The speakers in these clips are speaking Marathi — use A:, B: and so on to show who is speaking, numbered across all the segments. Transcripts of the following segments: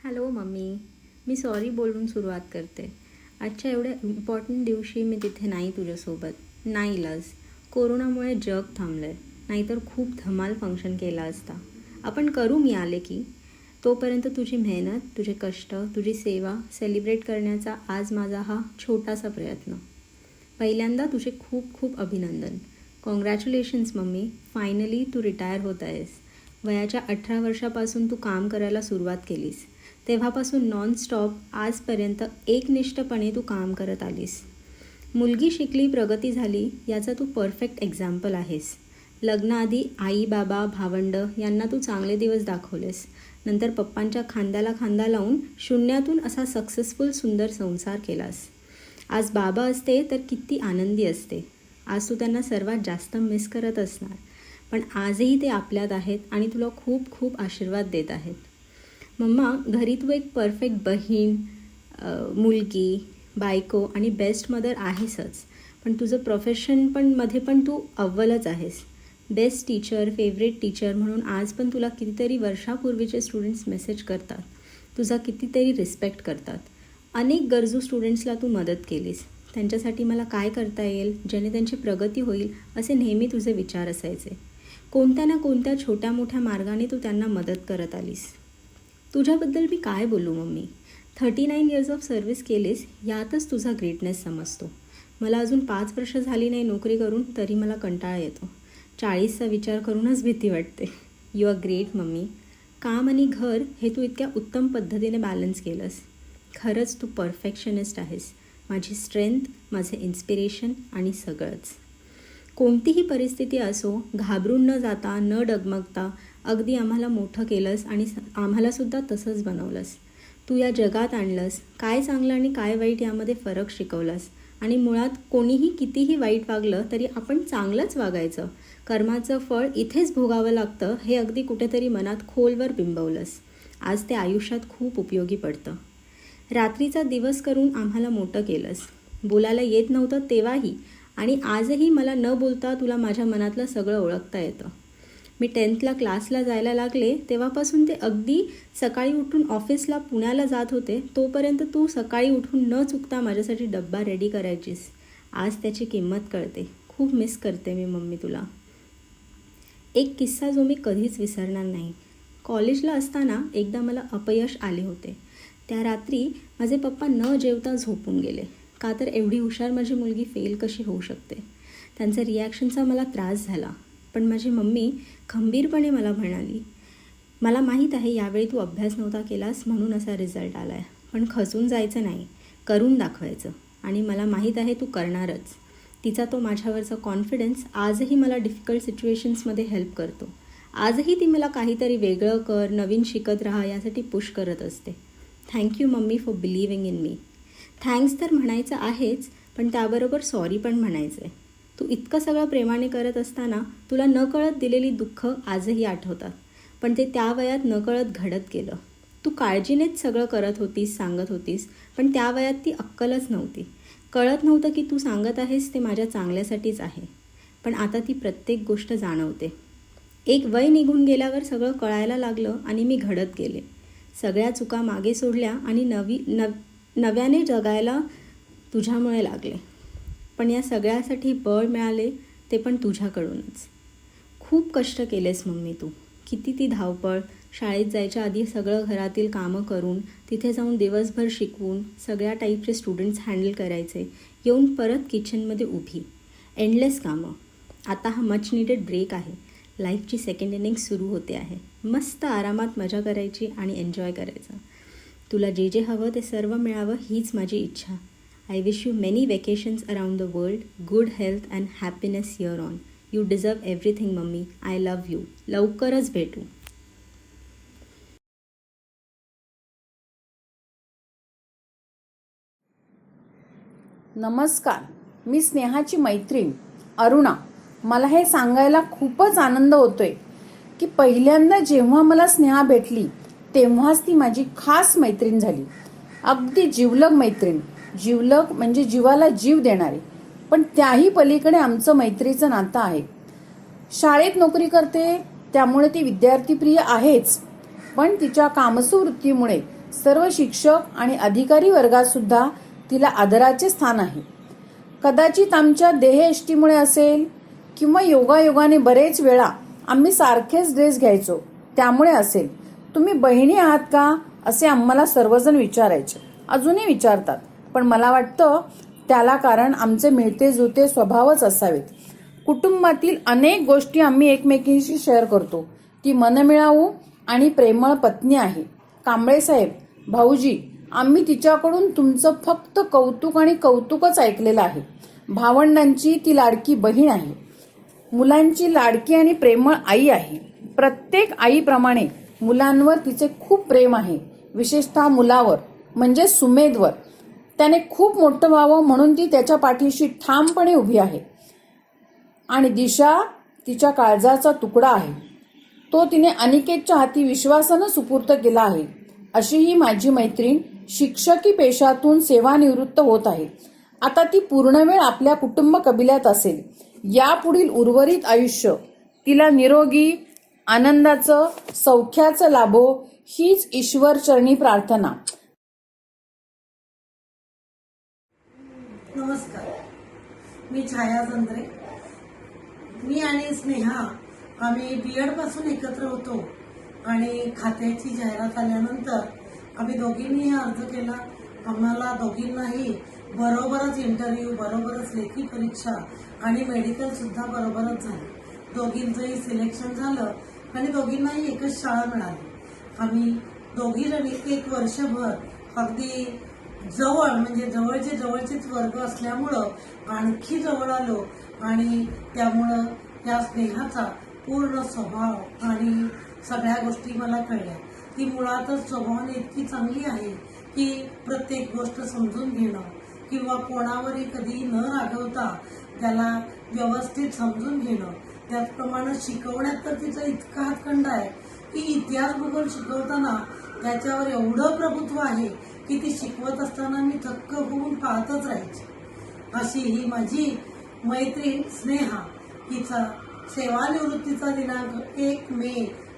A: Hello mummy. मी सॉरी बोलून सुरुवात करते. आजच्या एवढ्या इम्पॉर्टंट दिवशी मी तिथे नाही तुझ्यासोबत. नाही इलाज. कोरोनामुळे जग थांबलं आहे. नाहीतर खूप धमाल फंक्शन केला असता. आपण करू मी आले की. तोपर्यंत तुझी मेहनत, तुझे कष्ट, तुझी सेवा सेलिब्रेट करण्याचा आज माझा हा छोटासा प्रयत्न. पहिल्यांदा तुझे खूप खूप अभिनंदन. Congratulations mummy. फायनली तू रिटायर होत आहेस. वयाच्या 18 वर्षापासून तू काम करायला सुरुवात केलीस. तेव्हापासून नॉनस्टॉप आजपर्यंत एकनिष्ठपणे तू काम करत आलीस. मुलगी शिकली, प्रगती झाली, याचा तू परफेक्ट एक्झाम्पल आहेस. लग्नाआधी आई, बाबा, भावंड यांना तू चांगले दिवस दाखवलेस. नंतर पप्पांच्या खांद्याला खांदा लावून शून्यातून असा सक्सेसफुल सुंदर संसार केलास. आज बाबा असते तर किती आनंदी असते. आज तू त्यांना सर्वात जास्त मिस करत असणार. पण आजही ते आपल्यात आहेत आणि तुला खूप खूप आशीर्वाद देत आहेत. मम्मा, घरी तू एक परफेक्ट बहीण, मुलगी, बायको आणि बेस्ट मदर आहेसच. पण तुझं प्रोफेशन मध्ये पण तू अव्वलच आहेस. बेस्ट टीचर, फेवरेट टीचर म्हणून आज पण तुला कितीतरी वर्षापूर्वीचे स्टुडंट्स मेसेज करतात. तुझा कितीतरी रिस्पेक्ट करतात. अनेक गरजू स्टुडंट्सला तू मदत केलीस. त्यांच्यासाठी मला काय करता येईल ज्याने त्यांची प्रगती होईल असे नेहमी तुझे विचार असायचे. कोणत्या ना कोणत्या छोट्या मोठ्या मार्गाने तू त्यांना मदत करत आलीस. तुझ्याबद्दल मी काय बोलू मम्मी. 39 इयर्स ऑफ सर्व्हिस केलीस, यातच तुझा ग्रेटनेस समजतो. मला अजून 5 वर्ष झाली नाही नोकरी करून तरी मला कंटाळा येतो. 40चा विचार करूनच भीती वाटते. You are great mummy. काम आणि घर हे तू इतक्या उत्तम पद्धतीने बॅलन्स केलंस. खरंच तू परफेक्शनिस्ट आहेस. माझी स्ट्रेंथ, माझे इन्स्पिरेशन आणि सगळंच. कोणतीही परिस्थिती असो, घाबरून न जाता, न डगमगता अगदी आम्हाला मोठं केलंस आणि आम्हालासुद्धा तसंच बनवलंस. तू या जगात आणलंस. काय चांगलं आणि काय वाईट यामध्ये फरक शिकवलास. आणि मुळात कोणीही कितीही वाईट वागलं तरी आपण चांगलंच वागायचं. कर्माचं फळ इथेच भोगावं लागतं हे अगदी कुठेतरी मनात खोलवर बिंबवलंस. आज ते आयुष्यात खूप उपयोगी पडतं. रात्रीचा दिवस करून आम्हाला मोठं केलंस. बोलायला येत नव्हतं तेव्हाही आणि आजही मला न बोलता तुला माझ्या मनातलं सगळं ओळखता येतं. मी 10thला क्लासला जायला लागले तेव्हापासून ते अगदी सकाळी उठून ऑफिसला पुण्याला जात होते तोपर्यंत तू सकाळी उठून न चुकता माझ्यासाठी डब्बा रेडी करायचीस. आज त्याची किंमत कळते. खूप मिस करते मी मम्मी तुला. एक किस्सा जो मी कधीच विसरणार नाही. कॉलेजला असताना एकदा मला अपयश आले होते. त्या रात्री माझे पप्पा न जेवता झोपून गेले. का तर एवढी हुशार माझी मुलगी फेल कशी होऊ शकते. त्यांच्या रिॲक्शनचा मला त्रास झाला. पण माझी मम्मी खंबीरपणे मला म्हणाली, मला माहीत आहे यावेळी तू अभ्यास नव्हता केलास म्हणून असा रिझल्ट आला आहे. पण खचून जायचं नाही, करून दाखवायचं. आणि मला माहीत आहे तू करणारच. तिचा तो माझ्यावरचा कॉन्फिडन्स आजही मला डिफिकल्ट सिच्युएशन्समध्ये हेल्प करतो. आजही ती मला काहीतरी वेगळं कर, नवीन शिकत राहा यासाठी पुश करत असते. Thank you mummy for believing in me. Thanks तर म्हणायचं आहेच, पण त्याबरोबर सॉरी पण म्हणायचं आहे. तू इतकं सगळं प्रेमाने करत असताना तुला नकळत दिलेली दुःख आजही आठवतात. पण ते त्या वयात नकळत घडत गेलं. तू काळजीनेच सगळं करत होतीस, सांगत होतीस, पण त्या वयात ती अक्कलच नव्हती. कळत नव्हतं की तू सांगत आहेस ते माझ्या चांगल्यासाठीच आहे. पण आता ती प्रत्येक गोष्ट जाणवते. एक वय निघून गेल्यावर सगळं कळायला लागलं आणि मी घडत गेले. सगळ्या चुका मागे सोडल्या आणि नव्याने जगायला तुझ्यामुळे लागले. पण या सगळ्यासाठी बळ मिळाले ते पण तुझ्याकडूनच. खूप कष्ट केलेस मम्मी तू. किती ती धावपळ. शाळेत जायच्या आधी सगळं घरातील कामं करून, तिथे जाऊन दिवसभर शिकवून, सगळ्या टाईपचे स्टुडंट्स हँडल करायचे, येऊन परत किचनमध्ये उभी. एंडलेस कामं. आता हा मच नीडेड ब्रेक आहे. लाईफची सेकंड इनिंग सुरू होते आहे. मस्त आरामात मजा करायची आणि एन्जॉय करायचं. तुला जे जे हवं ते सर्व मिळावं हीच माझी इच्छा. I wish you many vacations around the world, good health and happiness year on. You deserve everything, mummy. I love you. लवकरच भेटू.
B: नमस्कार. मी स्नेहाची मैत्रीण अरुणा. मला हे सांगायला खूपच आनंद होतोय की पहिल्यांदा जेव्हा मला स्नेहा भेटली तेव्हाच ती माझी खास मैत्रीण झाली. अगदी जिवलग मैत्रीण. जिवलग म्हणजे जीवाला जीव देणारी. पण त्याही पलीकडे आमचं मैत्रीचं नातं आहे. शाळेत नोकरी करते त्यामुळे ती विद्यार्थीप्रिय आहेच, पण तिच्या कामसू वृत्तीमुळे सर्व शिक्षक आणि अधिकारी वर्गात सुद्धा तिला आदराचे स्थान आहे. कदाचित आमच्या देहयष्टीमुळे असेल किंवा योगायोगाने बरेच वेळा आम्ही सारखेच ड्रेस घ्यायचो त्यामुळे असेल. तुम्ही बहिणी आहात का असे आम्हाला सर्वजण विचारायचे, अजूनही विचारतात. पण मला वाटतं त्याला कारण आमचे मिळते जुळते स्वभावच असावेत. कुटुंबातील अनेक गोष्टी आम्ही एकमेकींशी शेअर करतो. ती मनमिळावू आणि प्रेमळ पत्नी आहे. कांबळे साहेब, भाऊजी, आम्ही तिच्याकडून तुमचं फक्त कौतुक आणि कौतुकच ऐकलेलं आहे. भावंडांची ती लाडकी बहीण आहे. मुलांची लाडकी आणि प्रेमळ आई आहे. प्रत्येक आईप्रमाणे मुलांवर तिचे खूप प्रेम आहे, विशेषतः मुलावर म्हणजे सुमेधवर. त्याने खूप मोठं व्हावं म्हणून ती त्याच्या पाठीशी ठामपणे उभी आहे. आणि दिशा तिच्या काळजाचा तुकडा आहे. तो तिने अनिकेतच्या हाती विश्वासानं सुपूर्द केला आहे. अशी ही माझी मैत्रीण शिक्षकी पेशातून सेवानिवृत्त होत आहे. आता ती पूर्णवेळ आपल्या कुटुंब कबिल्यात असेल. यापुढील उर्वरित आयुष्य तिला निरोगी आनंदाचं सौख्याचं लाभो हीच ईश्वरचरणी प्रार्थना.
C: नमस्कार, मी छाया चंद्रे. मी आणि स्नेहा आम्ही BEd पासून एकत्र होतो आणि खात्याची जाहिरात आल्यानंतर आम्ही दोघींनी अर्ज केला. आम्हाला दोघींनाही बरोबरच इंटरव्ह्यू, बरोबरच लेखी परीक्षा आणि मेडिकल सुद्धा बरोबरच झाले. दोघींचंही सिलेक्शन झालं आणि दोघींनाही एकच शाळा मिळाली. आम्ही दोघी जणी एक वर्षभर अगदी जवळ म्हणजे जवळचेच वर्ग असल्यामुळं आणखी जवळ आलो आणि त्यामुळं त्या स्नेहाचा पूर्ण स्वभाव आणि सगळ्या गोष्टी मला कळल्या. ती मुळातच स्वभावाने इतकी चांगली आहे की प्रत्येक गोष्ट समजून घेणं किंवा कोणावरही कधी न रागवता त्याला व्यवस्थित समजून घेणं. त्याचप्रमाणे शिकवण्यात तर तिचा इतका हातखंड आहे की इतिहास भूगोल शिकवताना त्याच्यावर एवढं प्रभुत्व आहे की ती शिकवत असताना मी थक्क होऊन पाहतच राहायची. अशी ही माझी मैत्रीण स्नेहा. हिचा सेवानिवृत्तीचा दिनांक 1 मे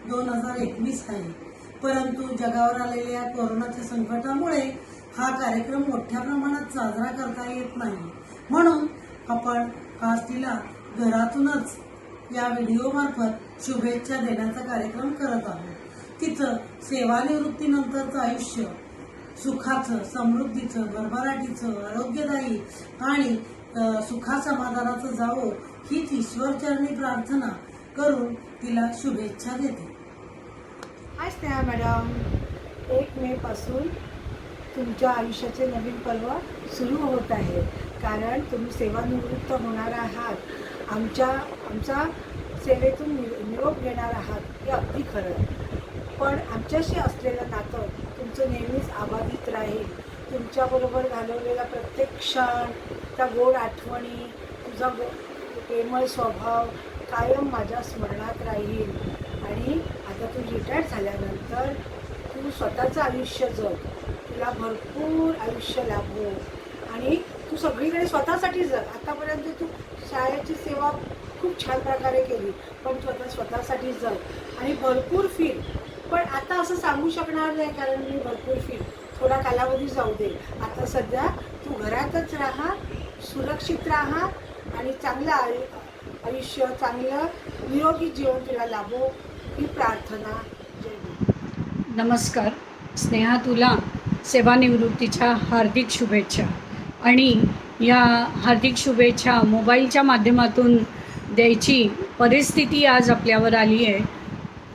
C: 2021 आहे. परंतु जगावर आलेल्या कोरोनाच्या संकटामुळे हा कार्यक्रम मोठ्या प्रमाणात साजरा करता येत नाही. म्हणून आपण आज तिला घरातूनच या व्हिडिओ मार्फत शुभेच्छा देण्याचा कार्यक्रम करत आहोत. तिचं सेवानिवृत्तीनंतरचं आयुष्य सुखाचं, समृद्धीचं, भरभराटीचं, आरोग्यदायी आणि सुखासमाधानाचं जावो हीच ईश्वरचरणी प्रार्थना करून तिला शुभेच्छा देते.
D: हाय स्नेहा मॅडम, 1 मे पासून तुमच्या आयुष्याचे नवीन पर्व सुरू होत आहे. कारण तुम्ही सेवानिवृत्त होणार आहात. आमचा सेवेतून निरोप घेणार आहात, हे अगदी खरं. पण आमच्याशी असलेलं नातं तुमचं नेहमीच अबाधित राहील. तुमच्याबरोबर घालवलेला प्रत्येक क्षण, त्या गोड आठवणी, तुझा प्रेमळ स्वभाव कायम माझ्या स्मरणात राहील. आणि आता तू रिटायर झाल्यानंतर तू स्वतःचं आयुष्य जग, तुला भरपूर आयुष्य लाभो आणि तू सगळीकडे स्वतःसाठी जग. आतापर्यंत तू शाळेची सेवा खूप छान प्रकारे केली, पण स्वतःसाठी जग आणि भरपूर फिर. पण आता असं सांगू शकणार नाही कारण मी भरपूर फिर, थोडा कालावधी जाऊ दे. आता सध्या तू घरातच राहा, सुरक्षित राहा आणि चांगलं आयुष्य, चांगलं निरोगी जीवन तुला लाभो ही प्रार्थना.
E: नमस्कार स्नेहा, तुला सेवानिवृत्तीच्या हार्दिक शुभेच्छा. आणि या हार्दिक शुभेच्छा मोबाईलच्या माध्यमातून द्यायची परिस्थिती आज आपल्यावर आली आहे.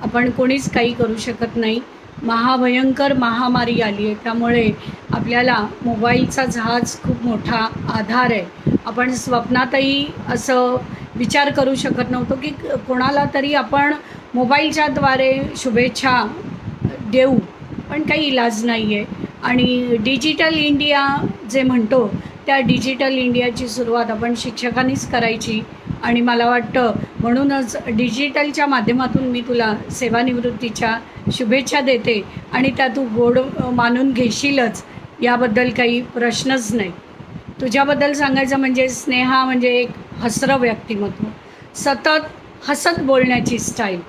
E: आपण कोणीच काही करू शकत नाही. महाभयंकर महामारी आली आहे, त्यामुळे आपल्याला मोबाईलचा जहाज खूप मोठा आधार आहे. आपण स्वप्नातही असं विचार करू शकत नव्हतो की कोणाला तरी आपण मोबाईलच्याद्वारे शुभेच्छा देऊ, पण काही इलाज नाही आहे. आणि डिजिटल इंडिया जे म्हणतो त्या डिजिटल इंडियाची सुरुवात आपण शिक्षकांनीच करायची. आणि मला वाटतं म्हणूनच डिजिटलच्या माध्यमातून मी तुला सेवानिवृत्तीच्या शुभेच्छा देते आणि त्या तू गोड मानून घेशीलच, याबद्दल काही प्रश्नच नाही. तुझ्याबद्दल सांगायचं म्हणजे स्नेहा म्हणजे एक हसरं व्यक्तिमत्व, सतत हसत बोलण्याची स्टाईल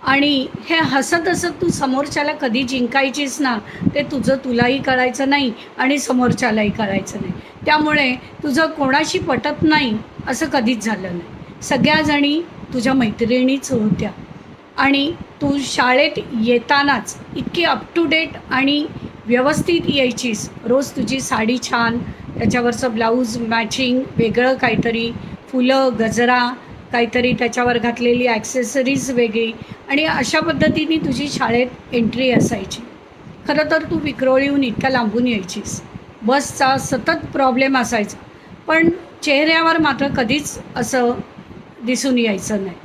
E: आणि हे हसत हसत तू समोरच्याला कधी जिंकायचीस ना, ते तुझं तुलाही कळायचं नाही आणि समोरच्यालाही कळायचं नाही. त्यामुळे तुझं कोणाशी पटत नाही असं कधीच झालं नाही. सगळ्याजणी तुझ्या मैत्रिणीच होत्या आणि तू शाळेत येतानाच इतकी अप टू डेट आणि व्यवस्थित यायचीस. रोज तुझी साडी छान, त्याच्यावरचं ब्लाऊज मॅचिंग, वेगळं काहीतरी, फुलं, गजरा, काहीतरी त्याच्यावर घातलेली ॲक्सेसरीज वेगळी आणि अशा पद्धतीने तुझी शाळेत एंट्री असायची. खरं तर तू विक्रोळीहून इतक्या लांबून यायचीस. बसचा सतत प्रॉब्लेम असायचा, पण चेहऱ्यावर मात्र कधीच असं दिसून यायचं नाही.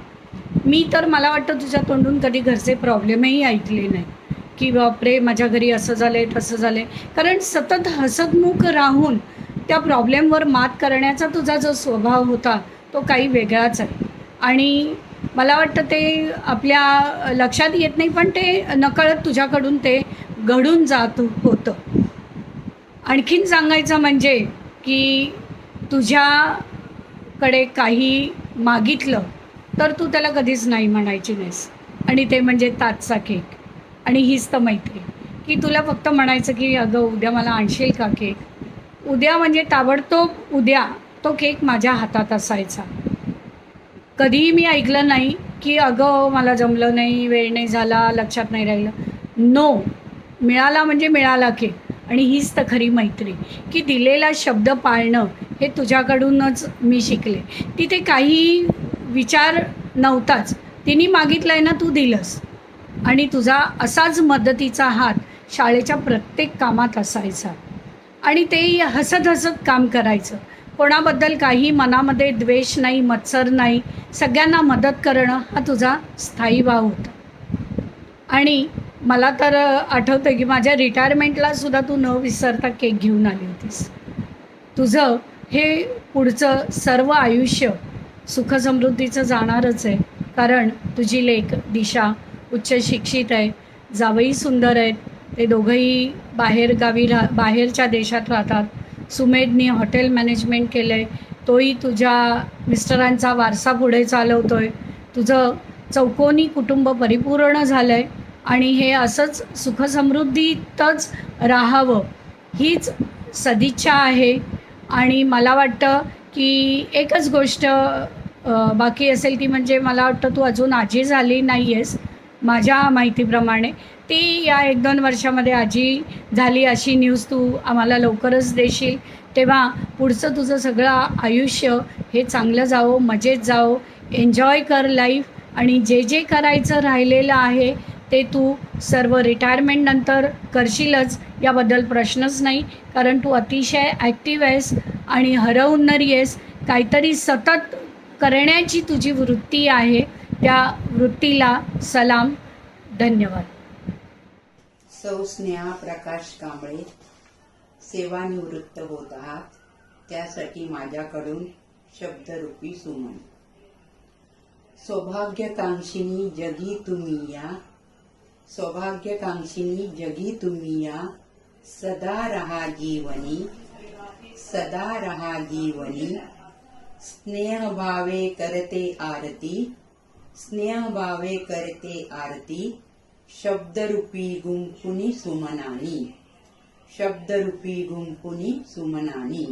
E: मी तर मला वाटतं तुझ्या तोंडून कधी घरचे प्रॉब्लेमही ऐकले नाही की बापरे माझ्या घरी असं झालं आहे तसं झालं आहे. कारण सतत हसतमुख राहून त्या प्रॉब्लेमवर मात करण्याचा तुझा जो स्वभाव होता तो काही वेगळाच आहे. आणि मला वाटतं ते आपल्या लक्षात येत नाही, पण ते नकळत तुझ्याकडून ते घडून जात होतं. आणखीन सांगायचं म्हणजे की तुझ्याकडे काही मागितलं तर तू त्याला कधीच नाही म्हणायची नाहीस. आणि ते म्हणजे ताजचा केक. आणि हीच तर मैत्री की तुला फक्त म्हणायचं की अगं उद्या मला आणशील का केक. उद्या म्हणजे ताबडतोब उद्या तो केक माझ्या हातात असायचा. कधीही मी ऐकलं नाही की अगं मला जमलं नाही, वेळ नाही झाला, लक्षात नाही राहिलं. नो, मिळाला म्हणजे मिळाला केक. आणि हीच तर खरी मैत्री की दिलेला शब्द पाळणं हे तुझ्याकडूनच मी शिकले. तिथे काही विचार नव्हताच. तिने मागितलं आहे ना, तू दिलंस. आणि तुझा असाच मदतीचा हात शाळेच्या प्रत्येक कामात असायचा. आणि तेही हसत हसत काम करायचं. कोणाबद्दल काही मनामध्ये द्वेष नाही, मत्सर नाही. सगळ्यांना मदत करणं हा तुझा स्थायी भाव होता. आणि मला तर आठवतं की माझ्या रिटायरमेंटला सुद्धा तू न विसरता केक घेऊन आली होतीस. तुझं हे पुढचं सर्व आयुष्य सुखसमृद्धीचं जाणारच आहे. कारण तुझी लेक दिशा उच्च शिक्षित आहे, जावई सुंदर आहेत, ते दोघंही बाहेरच्या देशात राहतात. सुमेधनी हॉटेल मॅनेजमेंट केलं आहे, तोही तुझ्या मिस्टरांचा वारसा पुढे चालवतो आहे. तुझं चौकोनी कुटुंब परिपूर्ण झालं आहे आणि हे असंच सुखसमृद्धीतच राहावं हीच सदिच्छा आहे. आणि मला वाटतं की एकच गोष्ट बाकी असेल ती म्हणजे मला वाटतं तू अजून आजी झाली नाही आहेस माझ्या माहितीप्रमाणे. ती या 1-2 वर्षामध्ये आजी झाली अशी न्यूज तू आम्हाला लवकरच देशील. तेव्हा पुढचं तुझं सगळं आयुष्य हे चांगलं जावो, मजेत जावो, एन्जॉय कर लाईफ. आणि जे जे करायचं राहिलेलं आहे ते तू सर्व रिटायरमेंटनंतर करशीलच, याबद्दल प्रश्नच नाही. कारण तू अतिशय ॲक्टिव्ह आहेस आणि हरहुन्नरी आहेस. काहीतरी सतत करण्याची तुझी वृत्ती आहे. त्या वृत्तीला सलाम. धन्यवाद.
F: सौ स्नेहा प्रकाश कांबळे सेवानिवृत्त होत आहात, त्यासाठी माझ्याकडून शब्दरूपी सुमन. सौभाग्यकांक्षिणी जगी तुम्ही या, सौभाग्यकांक्षिणी जगी तुम्ही या, सदा रहा जीवनी, सदा रहा जीवनी. स्नेह भावे करते आरती, स्नेह भावे करते आरती. शब्दरूपी गुंफुनी सुमनानी, शब्दरूपी गुंफुनी सुमनानी.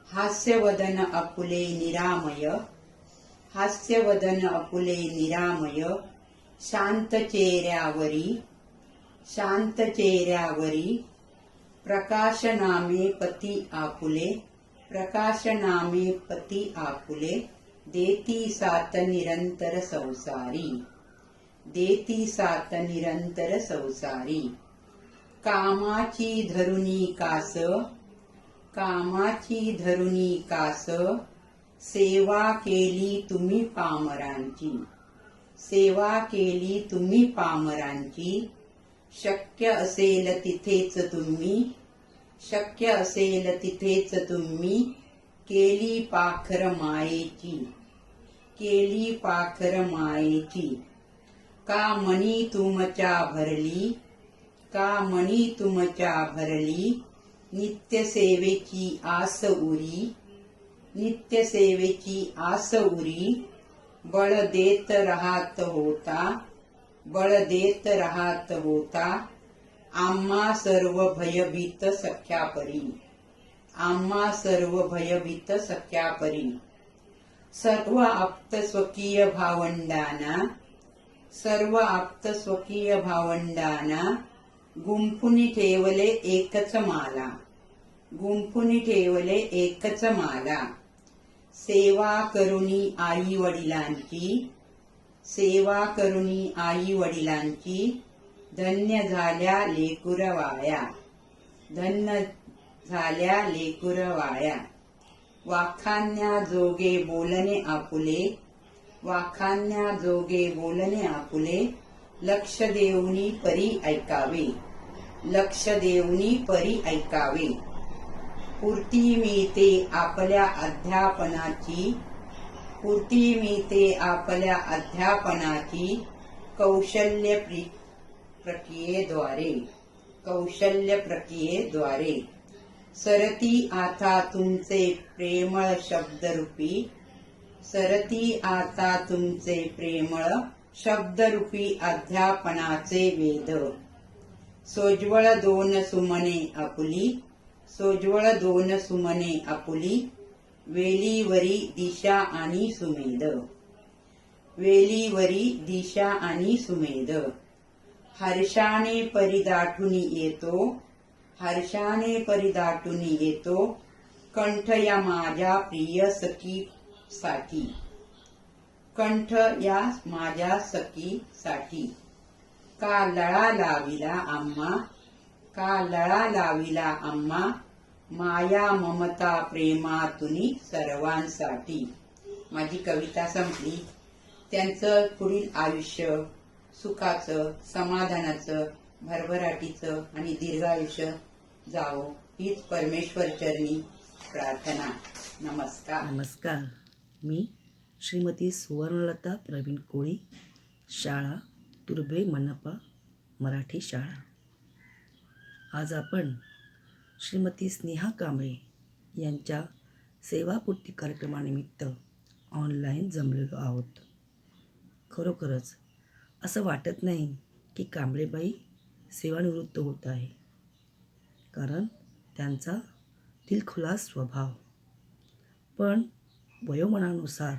F: हास्यवदन अपुले निरामय, हास्यवदन अपुले निरामय. शांत चेहऱ्यावरी, शांत चेहऱ्यावरी. प्रकाशनामे पती आपुले, प्रकाशनामे पती आपुले. देती साथ निरंतर संसारी, देती साथ निरंतर संसारी. कामाची धरुनी कास, कामाची धरुनी कास. सेवा केली तुम्ही पामरांची, सेवा केली तुम्ही पामरांची. शक्य असेल तिथेच तुम्ही, शक्य असेल तिथेच तुम्ही. केली पाखर मायेची, केली पाखर मायेची. का मनी तुमच्या भरली, का मनी तुमच्या भरली. नित्यसेवेची आस उरी, नित्यसेवेची आस उरी. बळ देत राहत होता, बळ देत राहत होता आम्हा सर्व भयभीत सख्या परी. आम्हा सर्व भयभीत सख्या परी. सर्व आप्त स्वकीय भावंडांना, सर्व आप्त स्वकीय भावंडांना गुंफुनी ठेवले एकच माला. गुंफुनी ठेवले एकच माला. सेवा करुणी आई वडिलांची, सेवा करुणी आई वडिलांची धन्य झाल्या लेकुरवाया. धन्य झाल्या लेकुरवाया. वाखाण्या जोगे बोलणे आपुले, वाखाण्या जोगे बोलणे आपुले लक्ष देऊनी परी ऐकावे. लक्ष देऊनी परी ऐकावे. पूर्ती मिळते आपल्या अध्यापनाची, पूर्ती मिळते आपल्या अध्यापनाची कौशल्य प्रक्रियेद्वारे. कौशल्य प्रक्रियेद्वारे. सरती आता तुमचे प्रेमळ शब्दरूपी, सरती आता तुमचे प्रेमळ शब्दरूपी अध्यापनाचे वेद. सोज्वळ दोन सुमने आपुली, सोज्वळ दोन सुमने आपुली वेलीवरी दिशा आणि सुमेध. वेलीवरी दिशा आणि सुमेध. हर्षाने परिदाठून येतो, हर्षाने परिदाठून येतो कंठ या माझ्या प्रिय सखीसाठी. कंठ या माझ्या सखीसाठी. का लळा लाविला आम्हा, का लळा लाविला आम्हा माया ममता प्रेमातुनी सर्वांसाठी. माझी कविता संपली. त्यांचं पुढील आयुष्य सुखाचं, समाधानाचं, भरभराटीचं आणि दीर्घायुष्य जावो हीच परमेश्वर चरणी प्रार्थना. नमस्कार.
G: नमस्कार. मी श्रीमती सुवर्णलता प्रवीण कोळी, शाळा तुर्भे मनपा मराठी शाळा. आज आपण श्रीमती स्नेहा कांबळे यांच्या सेवापूर्ती कार्यक्रमानिमित्त ऑनलाईन जमलेलो आहोत. खरोखरच असं वाटत नाही की कांबळेबाई सेवानिवृत्त होत आहे, कारण त्यांचा दिलखुलास स्वभाव. पण वयोमानानुसार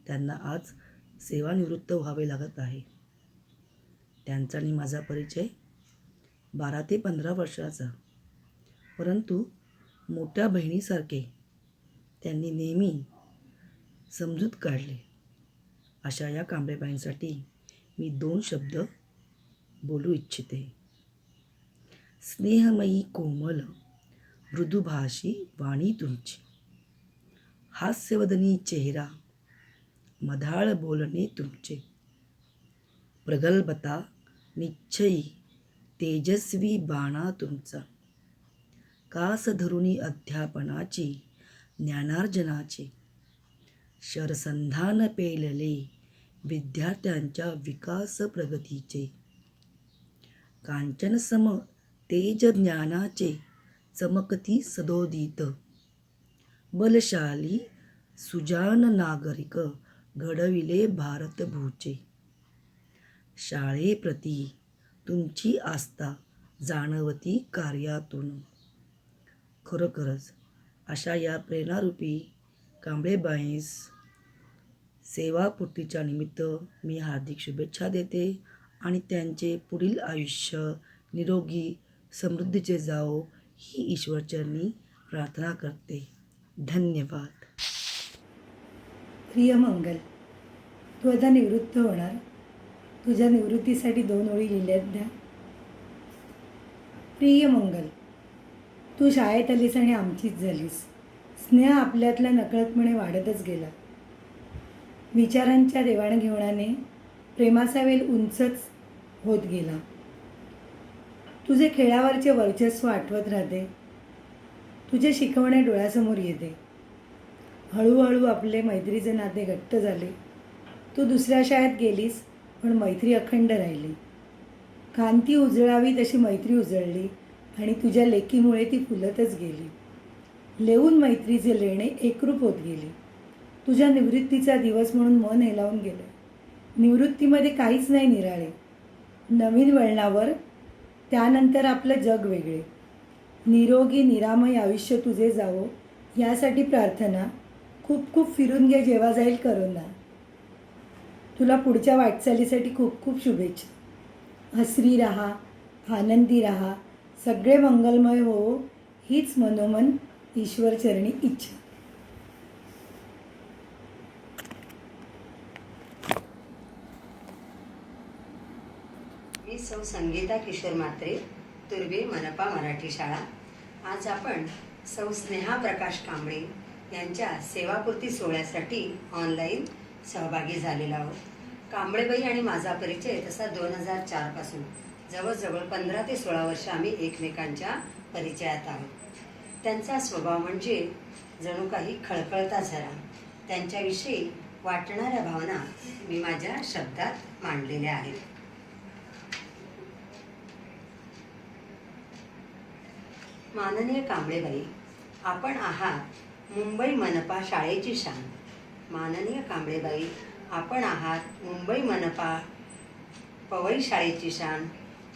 G: त्यांना आज सेवानिवृत्त व्हावे लागत आहे. त्यांचा आणि माझा परिचय 12 ते 15 वर्षाचा, परंतु मोठ्या बहिणीसारखे त्यांनी नेहमी समजूत काढले. अशा या कांबळेबाईंसाठी मी 2 शब्द बोलू इच्छिते. स्नेहमयी कोमल मृदुभाषी वाणी तुमची, हास्यवदनी चेहरा मधाळ बोलणे तुमचे, प्रगल्भता निश्चयी तेजस्वी बाणा तुमचा, कास धरुनी अध्यापनाची ज्ञानार्जनाची, शरसंधान पेलले विद्यार्थ्यांच्या विकास प्रगतीचे, कांचन सम तेज ज्ञानाचे चमकती सदोदित, बलशाली सुजान नागरिक घडविले भारतभूचे, शाळेप्रती तुमची आस्था जाणवती कार्यातून. खरोखरच अशा या प्रेरणारूपी कांबळेबाईंस सेवापूर्तीच्या निमित्त मी हार्दिक शुभेच्छा देते आणि त्यांचे पुढील आयुष्य निरोगी समृद्धीचे जावो ही ईश्वरचरणी प्रार्थना करते. धन्यवाद.
D: प्रिय मंगल, तू आता निवृत्त होणार. तुझ्या निवृत्तीसाठी 2 ओळी लिहिल्यात द्या. प्रिय मंगल, तू शाळेत आलीस आणि आमचीच झालीस. स्नेह आपल्यातला नकळतपणे वाढतच गेला. विचारांच्या देवाणघेवाणाने प्रेमाचा वेल उंचच होत गेला. तुझे खेळावरचे वर्चस्व आठवत राहते. तुझे शिकवणे डोळ्यासमोर येते. हळूहळू आपले मैत्रीचे नाते घट्ट झाले. तू दुसऱ्या शाळेत गेलीस, पण मैत्री अखंड राहिली. कांती उजळावी तशी मैत्री उजळली आणि तुझ्या लेकीमुळे ती फुलतच गेली. लेऊन मैत्रीचे लेणे एकरूप होत गेले. तुझ्या निवृत्तीचा दिवस म्हणून मन हेलावून गेलं. निवृत्तीमध्ये काहीच नाही निराळे. नवीन वळणावर, त्यानंतर आपलं जग वेगळे. निरोगी निरामय आयुष्य तुझे जावो यासाठी प्रार्थना. खूप खूप फिरून घे जेव्हा जाईल करोना. तुला पुढच्या वाटचालीसाठी खूप खूप शुभेच्छा. हसरी राहा, आनंदी राहा, सगळे मंगलमय हो, हीच मनोमन ईश्वरचरणी इच्छा.
H: मी सौ संगीता किशोर म्हात्रे, तुर्भे मनपा मराठी शाळा. आज आपण सौ स्नेहा प्रकाश कांबळे यांच्या सेवापूर्ती सोहळ्यासाठी ऑनलाईन सहभागी झालेलो आहोत. कांबळेबाई आणि माझा परिचय तसा 2004 पासून जवळजवळ 15 ते 16 वर्ष आम्ही एकमेकांच्या परिचयात आहोत. त्यांचा स्वभाव म्हणजे जणू काही खळखळता झरा. त्यांच्याविषयी वाटणाऱ्या भावना मी माझ्या शब्दात मांडलेल्या आहेत. माननीय कांबळेबाई, आपण आहात मुंबई मनपा शाळेची शान. माननीय कांबळेबाई, आपण आहात मुंबई मनपा पवई शाळेची शान.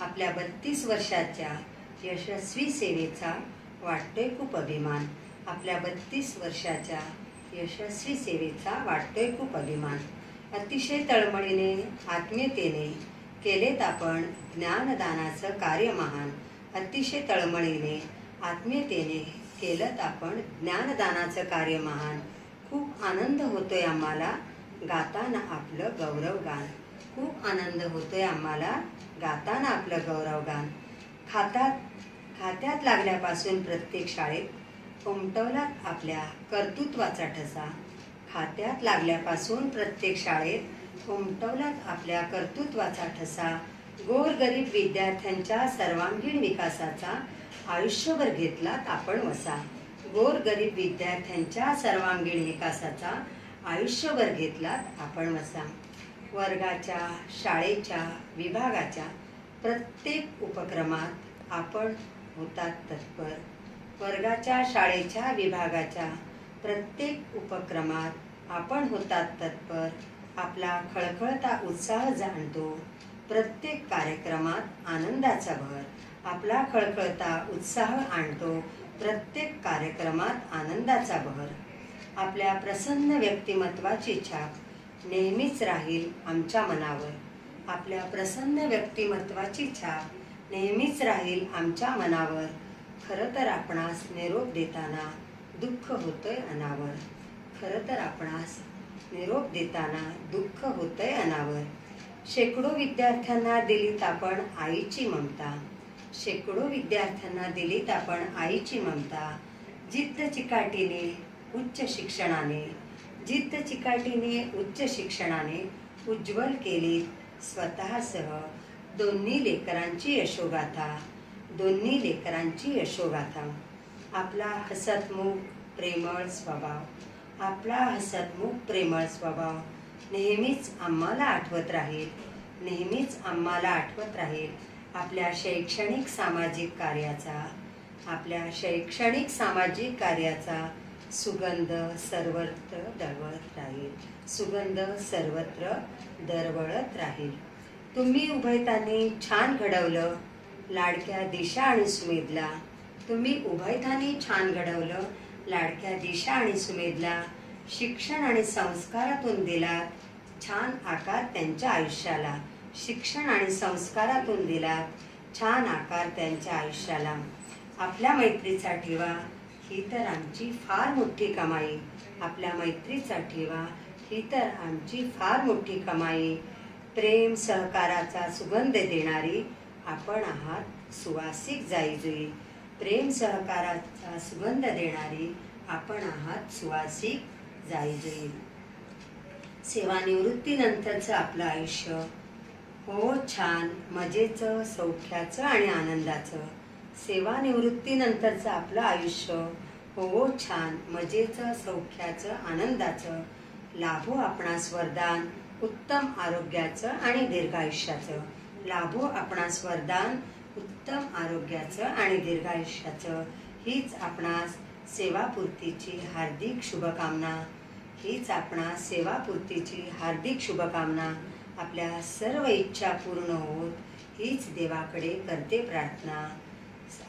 H: आपल्या 32 वर्षाच्या यशस्वी सेवेचा वाटतोय खूप अभिमान. आपल्या 32 वर्षाच्या यशस्वी सेवेचा वाटतोय खूप अभिमान. अतिशय तळमळीने आत्मीयतेने केलेत आपण ज्ञानदानाचं कार्य महान. अतिशय तळमळीने आत्मीयतेने केलं आपण ज्ञानदानाचं कार्य महान. खूप आनंद होतोय आम्हाला गाताना आपलं गौरवगान. खूप आनंद होतोय आम्हाला गाताना आपलं गौरवगान. खात्यात लागल्यापासून प्रत्येक शाळेत उमटवलात आपल्या कर्तृत्वाचा ठसा. खात्यात लागल्यापासून प्रत्येक शाळेत उमटवलात आपल्या कर्तृत्वाचा ठसा. गोरगरीब विद्यार्थ्यांच्या सर्वांगीण विकासाचा आयुष्यभर घेतलात आपण वसा. गोरगरीब विद्यार्थ्यांच्या सर्वांगीण विकासाचा आयुष्यभर घेतलात आपण वसा. वर्गाच्या, शाळेच्या, विभागाच्या प्रत्येक उपक्रमात आपण होतात तत्पर. वर्गाच्या, शाळेच्या, विभागाच्या प्रत्येक उपक्रमात आपण होतात तत्पर. आपला खळखळता उत्साह जाणतो प्रत्येक कार्यक्रमात आनंदाचा भर. आपला खळखळता उत्साह आणतो प्रत्येक कार्यक्रमात आनंदाचा भर. आपल्या प्रसन्न व्यक्तिमत्वाची छाप नेहमीच राहील आमच्या मनावर. आपल्या प्रसन्न व्यक्तिमत्वाची छाप नेहमीच राहील आमच्या मनावर. खरं तर आपणास निरोप देताना दुःख होतंय अनावर. खरं तर आपणास निरोप देताना दुःख होतंय अनावर. शेकडो विद्यार्थ्यांना दिलीत आपण आईची ममता. शेकडो विद्यार्थ्यांना दिलीत आपण आईची ममता. जिद्द चिकाटीने उच्च शिक्षणाने, जिद्द चिकाटीने उच्च शिक्षणाने उज्ज्वल केली स्वतःसह दोन्ही लेकरांची यशोगाथा. दोन्ही लेकरांची यशोगाथा. आपला हसतमुख प्रेमळ स्वभाव. आपला हसतमुख प्रेमळ स्वभाव नेहमीच आम्हाला आठवत राहील. नेहमीच आम्हाला आठवत राहील. आपल्या शैक्षणिक सामाजिक कार्याचा, आपल्या शैक्षणिक सामाजिक कार्याचा सुगंध सर्वत्र दरवळत राहील. सुगंध सर्वत्र दरवळत राहील. तुम्ही उभयतांनी छान घडवलं लाडक्या दिशा आणि सुमेधला. तुम्ही उभयतांनी छान घडवलं लाडक्या दिशा आणि सुमेधला. शिक्षण आणि संस्कारातून दिलात छान आकार त्यांच्या आयुष्याला. शिक्षण आणि संस्कारातून दिलात छान आकार त्यांच्या आयुष्याला. आपल्या मैत्रीचा ठेवा ही तर आमची फार मोठी कमाई. आपल्या मैत्रीचा ठेवा ही तर आमची फार मोठी कमाई. प्रेम सहकाराचा सुगंध देणारी आपण आहात सुवासिक जाईजुई. प्रेम सहकाराचा सुगंध देणारी आपण आहात सुवासिक जाईजुई. सेवानिवृत्तीनंतरचं आपलं आयुष्य हो छान मजेचं, सौख्याचं आणि आनंदाचं. सेवानिवृत्तीनंतरचं आपलं आयुष्य हो छान मजेचं, सौख्याचं, आनंदाचं. लाभो आपणास वरदान उत्तम आरोग्याचं आणि दीर्घायुष्याचं. लाभो आपणास वरदान उत्तम आरोग्याचं आणि दीर्घायुष्याचं. हीच आपणास सेवापूर्तीची हार्दिक शुभकामना. हीच आपणास सेवापूर्तीची हार्दिक शुभकामना. आपल्या सर्व इच्छा पूर्ण होत हीच देवाकडे करते प्रार्थना.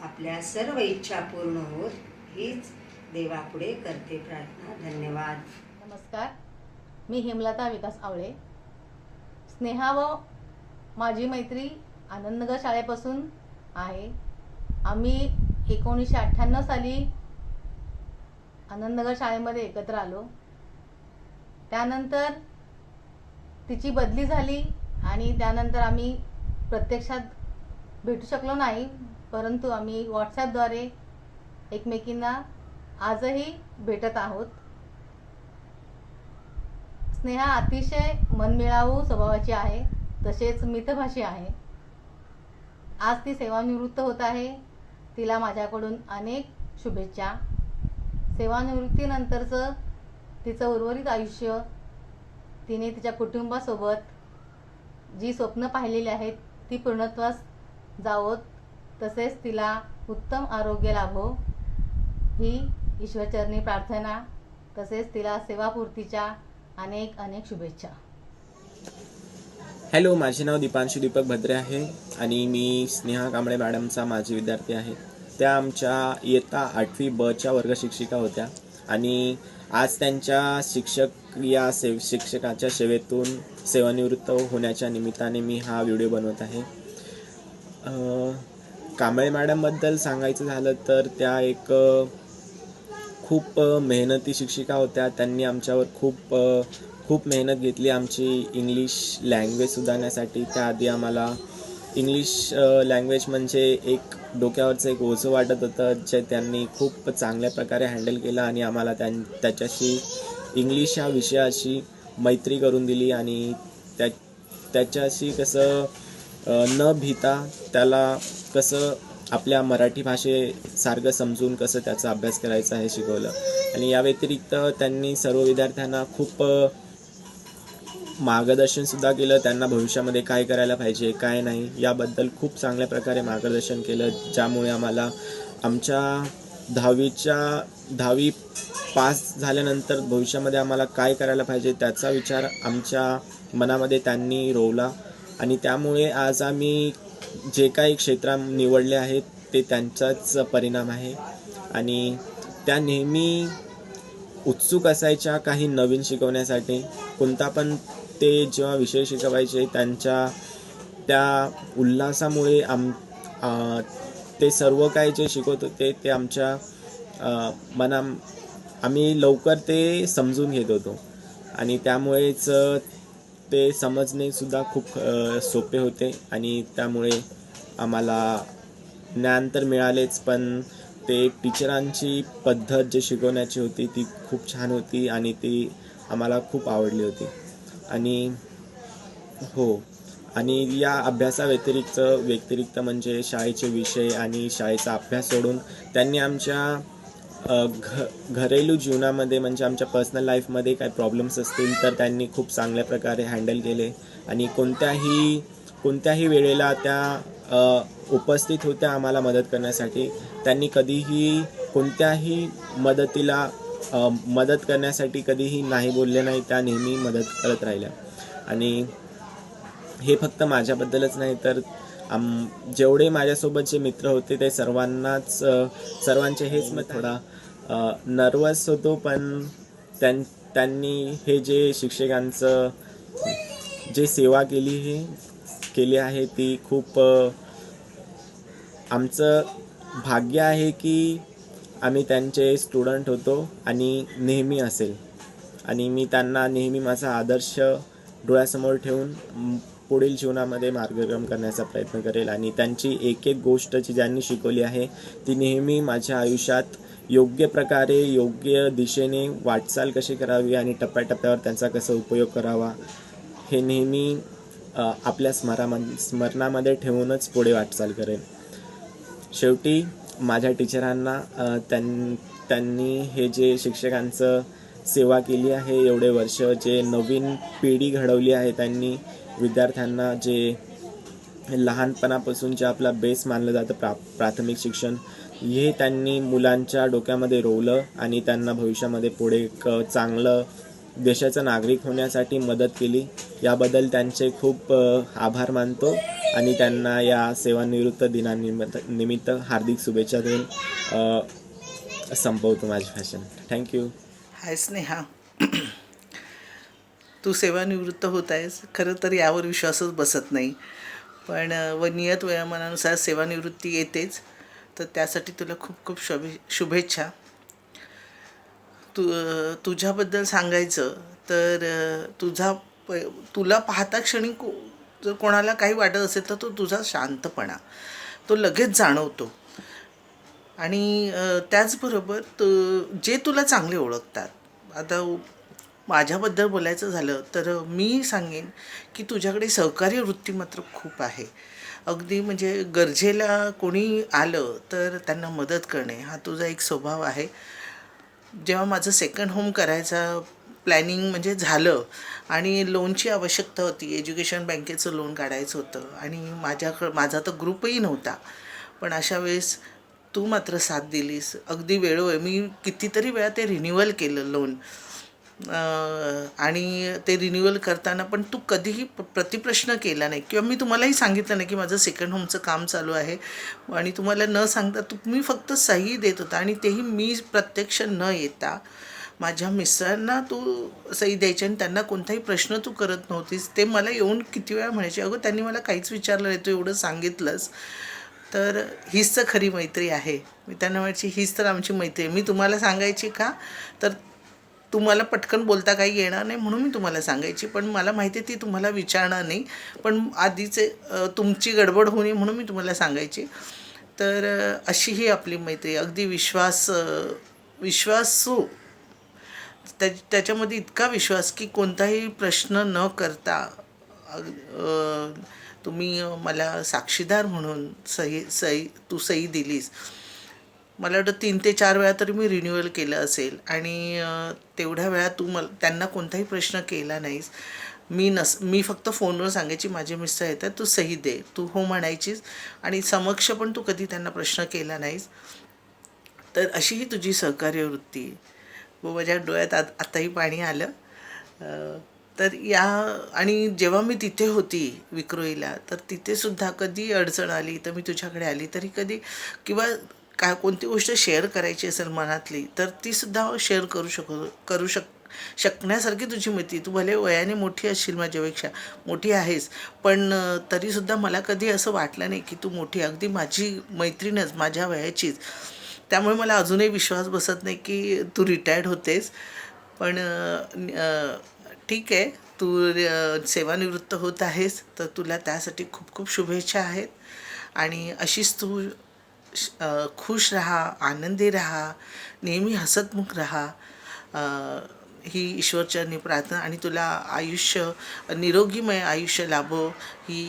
H: आपल्या सर्व इच्छा पूर्ण होत हीच देवापुढे करते प्रार्थना. धन्यवाद.
I: नमस्कार, मी हेमलता विकास आवळे. स्नेहा व माझी मैत्री आनंदनगर शाळेपासून आहे. आम्ही 1998 साली आनंदनगर शाळेमध्ये एकत्र आलो. त्यानंतर तिची बदली झाली आणि त्यानंतर आम्ही प्रत्यक्षात भेटू शकलो नाही, परंतु आम्ही व्हॉट्सॲपद्वारे एकमेकींना आजही भेटत आहोत. स्नेहा अतिशय मनमिळावू स्वभावाची आहे, तसेच मितभाषी आहे. आज ती सेवानिवृत्त होत आहे. तिला माझ्याकडून अनेक शुभेच्छा. सेवानिवृत्तीनंतरचं तिचं उर्वरित आयुष्य तिने तिच्या कुटुंबासोबत जी स्वप्न पाहिलेली आहेत ती पूर्णत्वास जावोत, तसेच तिला उत्तम आरोग्य लाभो ही ईश्वरचरणी प्रार्थना. तसेच तिला सेवापूर्तीच्या अनेक अनेक शुभेच्छा.
J: हॅलो, माझे नाव दीपांशू दीपक भद्रे आहे आणि मी स्नेहा कांबळे मॅडमचा माजी विद्यार्थी आहे. त्या आमच्या इयत्ता 8वी बच्या वर्ग शिक्षिका होत्या आणि आज त्यांच्या शिक्षकाच्या सेवेतून सेवानिवृत्त होण्याच्या निमित्ताने मी हा व्हिडिओ बनवत आहे. कांबळे मॅडमबद्दल सांगायचं झालं तर त्या एक खूप मेहनती शिक्षिका होत्या. त्यांनी आमच्यावर खूप मेहनत घेतली आमची इंग्लिश लँग्वेज सुधारण्यासाठी. त्याआधी आम्हाला इंग्लिश लँग्वेज म्हणजे एक डोक्यावरचं एक ओझं वाटत होतं, जे त्यांनी खूप चांगल्या प्रकारे हँडल केलं आणि आम्हाला त्याच्याशी इंग्लिश या विषयाशी मैत्री करून दिली आणि त्याच्याशी कसं न भीता त्याला कसं आपल्या मराठी भाषेसारखं समजून कसं त्याचा अभ्यास करायचा हे शिकवलं. आणि या व्यतिरिक्त त्यांनी सर्व विद्यार्थ्यांना खूप मार्गदर्शनसुद्धा केलं. त्यांना भविष्यामध्ये काय करायला पाहिजे काय नाही याबद्दल खूप चांगल्या प्रकारे मार्गदर्शन केलं, ज्यामुळे आम्हाला आमच्या 10वी पास झाल्यानंतर भविष्यामध्ये आम्हाला काय करायला पाहिजे त्याचा विचार आमच्या मनामध्ये त्यांनी रोवला. आणि त्यामुळे आज आम्ही जे काही क्षेत्र निवडले आहेत ते त्यांचाच परिणाम आहे. आणि त्या नेहमी उत्सुक असायच्या काही नवीन शिकवण्यासाठी. कोणता पण ते जेव्हा विषय शिकवायचे त्यांच्या त्या उल्हासामुळे ते सर्व काही जे शिकवत होते ते आमच्या आम्ही लवकर ते समजून घेत होतो आणि त्यामुळेच ते समजणेसुद्धा खूप सोपे होते. आणि त्यामुळे आम्हाला ज्ञान तर मिळालेच, पण ते टीचरांची पद्धत जे शिकवण्याची होती ती खूप छान होती आणि ती आम्हाला खूप आवडली होती. आणि आणि या व्यतिरिक्त म्हणजे शाळेचे विषय आणि शाळेचा अभ्यास सोडून त्यांनी आमच्या घरेलू जीवनामध्ये म्हणजे आमच्या पर्सनल लाईफमध्ये काही प्रॉब्लेम्स असतील तर त्यांनी खूप चांगल्या प्रकारे हँडल केले आणि कोणत्याही वेळेला त्या उपस्थित होत्या आम्हाला मदत करण्यासाठी. त्यांनी कधीही कोणत्याही मदत करण्यासाठी कधीही नाही बोलले नाही. त्या नेहमी मदत करत राहिल्या. आणि हे फक्त माझ्याबद्दलच नाही तर जेवढे माझ्यासोबत जे मित्र होते ते सर्वांचे हेच मत. थोडा नर्वस होतो, पण त्यांनी हे जे शिक्षकांचं जे सेवा केली आहे ती खूप आमचं भाग्य आहे की आम्ही त्यांचे स्टुडंट होतो आणि नेहमी असेल. आणि मी त्यांना नेहमी माझा आदर्श डोळ्यासमोर ठेवून पुढील जीवनामध्ये मार्गक्रमण करण्याचा प्रयत्न करेल. आणि त्यांची एक गोष्ट जी ज्यांनी शिकवली आहे ती नेहमी माझ्या आयुष्यात योग्य प्रकारे योग्य दिशेने वाटचाल कशी करावी आणि टप्प्याटप्प्यावर त्यांचा कसा उपयोग करावा हे नेहमी आपल्या स्मरणामध्ये ठेवूनच पुढे वाटचाल करेल. शेवटी माझ्या टीचरांना त्यांनी हे जे शिक्षकांचं सेवा केली आहे एवढे वर्ष, जे नवीन पिढी घडवली आहे त्यांनी विद्यार्थ्यांना, जे लहानपणापासून जे आपला बेस मानलं जातं प्राथमिक शिक्षण, हे त्यांनी मुलांच्या डोक्यामध्ये रोवलं आणि त्यांना भविष्यामध्ये पुढे एक चांगलं देशाचा नागरिक होण्यासाठी मदत केली. याबद्दल त्यांचे खूप आभार मानतो आणि त्यांना या सेवानिवृत्त दिनानिमित्त हार्दिक शुभेच्छा देऊन संपवतो माझे भाषण. थँक्यू.
K: हाय स्नेहा, तू सेवानिवृत्त होत आहेस. खरं तर यावर विश्वासच बसत नाही, पण नियत वयोमानानुसार सेवानिवृत्ती येतेच, तर त्यासाठी तुला खूप खूप शुभेच्छा. तुझ्याबद्दल सांगायचं तर तुला पाहता क्षणी जर कोणाला काही वाटत असेल तर तो तुझा शांतपणा तो लगेच जाणवतो. आणि त्याचबरोबर जे तुला चांगले ओळखतात. आता माझ्याबद्दल बोलायचं झालं तर मी सांगेन की तुझ्याकडे सहकार्य वृत्ती मात्र खूप आहे. अगदी म्हणजे गरजेला कोणी आलं तर त्यांना मदत करणे हा तुझा एक स्वभाव आहे. जेव्हा माझं सेकंड होम करायचा प्लॅनिंग म्हणजे झालं आणि लोनची आवश्यकता होती, एज्युकेशन बँकेचं लोन काढायचं होतं आणि माझा तर ग्रुपही नव्हता, पण अशा वेळेस तू मात्र साथ दिलीस. अगदी वेळोवेळी मी कितीतरी वेळा ते रिन्युअल केलं लोन, आणि ते रिन्युअल करताना पण तू कधीही प्रतिप्रश्न केला नाही किंवा मी तुम्हालाही सांगितलं नाही की माझं सेकंड होमचं काम चालू आहे आणि तुम्हाला न सांगता तुम्ही फक्त सही देत होता आणि तेही मी प्रत्यक्ष न येता माझ्या मिस्टरांना तू सही द्यायची आणि त्यांना कोणताही प्रश्न तू करत नव्हतीस. ते मला येऊन किती वेळा म्हणायचे, अगं त्यांनी मला काहीच विचारलं नाही, तू एवढं सांगितलंस. तर हीच तर खरी मैत्री आहे. मी त्यांना म्हणायची हीच तर आमची मैत्री आहे. मी तुम्हाला सांगायची का तर तुम्हाला पटकन बोलता काही येणार नाही म्हणून मी तुम्हाला सांगायची, पण मला माहिती आहे ती तुम्हाला विचारणार नाही, पण आधीचे तुमची गडबड होऊ नये म्हणून मी तुम्हाला सांगायची. तर अशी ही आपली मैत्री, अगदी विश्वासू, त्याच्यामध्ये इतका विश्वास की कोणताही प्रश्न न करता तुम्ही मला साक्षीदार म्हणून तू सही दिलीस. मला वाटतं 3 ते 4 वेळा तरी मी रिन्युअल केलं असेल आणि तेवढ्या वेळा तू त्यांना कोणताही प्रश्न केला नाहीस. मी फक्त फोनवर सांगायची माझे मिस्टर येतात तू सही दे, तू हो म्हणायचीस आणि समक्ष पण तू कधी त्यांना प्रश्न केला नाहीस. तर अशी ही तुझी सहकार्य वृत्ती. व माझ्या डोळ्यात आताही पाणी आलं. तर आणि जेव्हा मी तिथे होती विक्रोळीला तर तिथेसुद्धा कधी अडचण आली तर मी तुझ्याकडे आली तरी कधी किंवा कोणती गोष्ट शेअर करायची असेल मनातली तर तीसुद्धा शेअर करू शकण्यासारखी तुझी मैत्री. तू भले वयाने मोठी असशील, माझ्यापेक्षा मोठी आहेस, पण तरीसुद्धा मला कधी असं वाटलं नाही की तू मोठी, अगदी माझी मैत्रीणच, माझ्या वयाचीच. त्यामुळे मला अजूनही विश्वास बसत नाही की तू रिटायर्ड होतेस. पण ठीक आहे, तू सेवानिवृत्त होत आहेस तर तुला त्यासाठी खूप खूप शुभेच्छा आहेत. आणि अशीच तू खुश राहा, आनंदी राहा, नेहमी हसतमुख राहा, ही ईश्वरचरणी प्रार्थना. आणि तुला निरोगीमय आयुष्य लाभो ही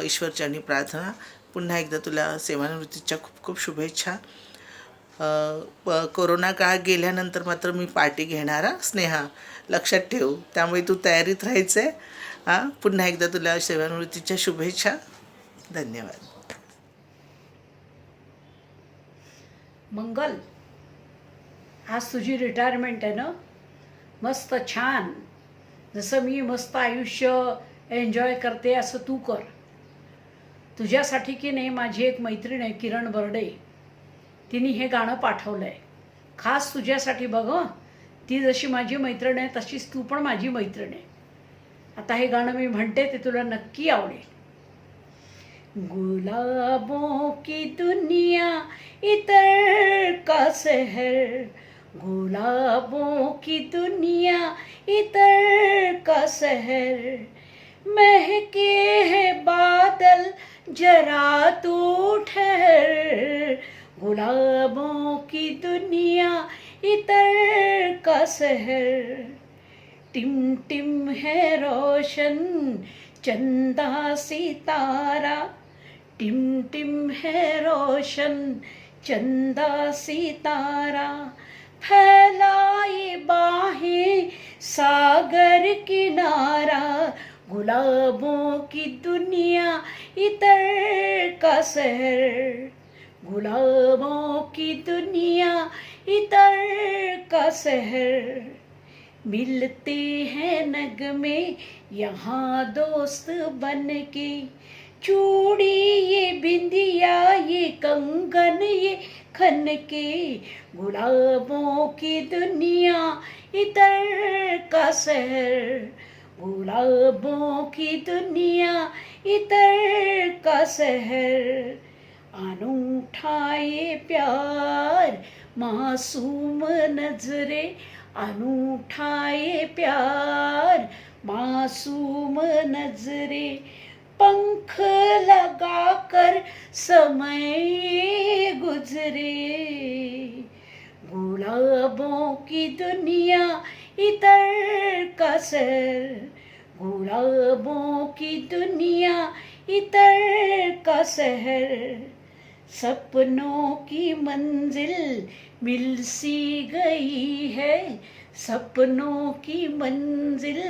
K: ईश्वरचरणी प्रार्थना. पुन्हा एकदा तुला सेवानिवृत्तीच्या खूप खूप शुभेच्छा. कोरोना काळ गेल्यानंतर मात्र मी पार्टी घेणार स्नेहा, लक्षात ठेव. त्यामुळे तू तयारीत राहायचं आहे. पुन्हा एकदा तुला सेवानिवृत्तीच्या शुभेच्छा. धन्यवाद.
E: मंगल, आज तुझी रिटायरमेंट आहे ना, मस्त छान. जसं मी मस्त आयुष्य एन्जॉय करते असं तू कर. तुझ्यासाठी की नाही माझी एक मैत्रीण आहे किरण बर्डे, तिने हे गाणं पाठवलं आहे खास तुझ्यासाठी. बघ, ती जशी माझी मैत्रीण आहे तशीच तू पण माझी मैत्रीण आहे. आता हे गाणं मी म्हणते ते तुला नक्की आवडेल. गुलाबों की दुनिया इतर का शहर, गुलाबों की दुनिया इतर का शहर, महके है बादल जरा तू ठहर, गुलाबों की दुनिया इतर का शहर, टिम टिम है रोशन चंदा सितारा, टिम टिम है रोशन चंदा सितारा, फैलाई बाहें सागर किनारा, गुलाबों की दुनिया इतर का शहर, गुलाबों की दुनिया इतर का शहर, मिलते हैं नगमे यहाँ दोस्त बन के। चूड़ी ये बिंदिया ये कंगन ये खन के, गुलाबों की दुनिया इतर का शहर, गुलाबों की दुनिया इतर का शहर। अनूठा ये प्यार मासूम नजरे, अनूठा ये प्यार मासूम नजरे। पंख लगाकर समय गुजरे, गुलाबों की दुनिया इतर का शहर, गुलाबों की दुनिया इतर का शहर। सपनों की मंजिल मिल सी गई है, सपनों की मंजिल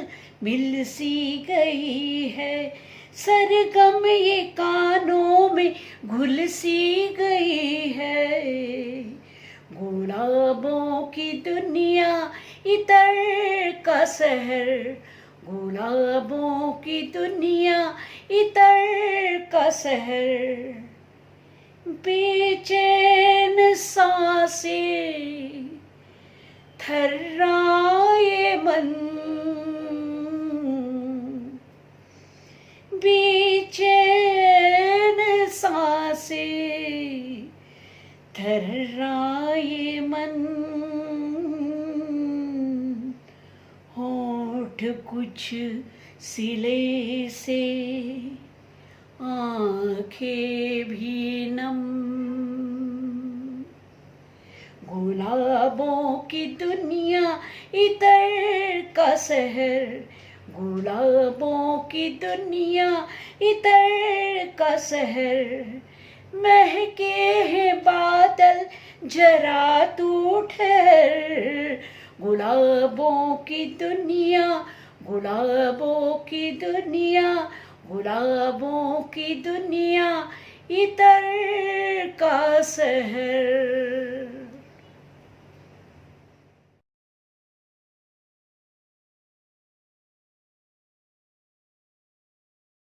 E: मिल सी गई है। सरगम ये कानों में घुल सी गई है, गुलाबों की दुनिया इतर का शहर, गुलाबों की दुनिया इतर का शहर। बेचैन सांसें थर्राए मन, बेचैन सांसें थर्राए मन। होठ कुछ सिले से आंखें भी नम, गुलाबों की दुनिया इतर का शहर, गुलाबों की दुनिया इतर का शहर। महके हैं बादल जरा तू ठहर, गुलाबों की दुनिया, गुलाबों की दुनिया, गुलाबों की दुनिया इतर का शहर।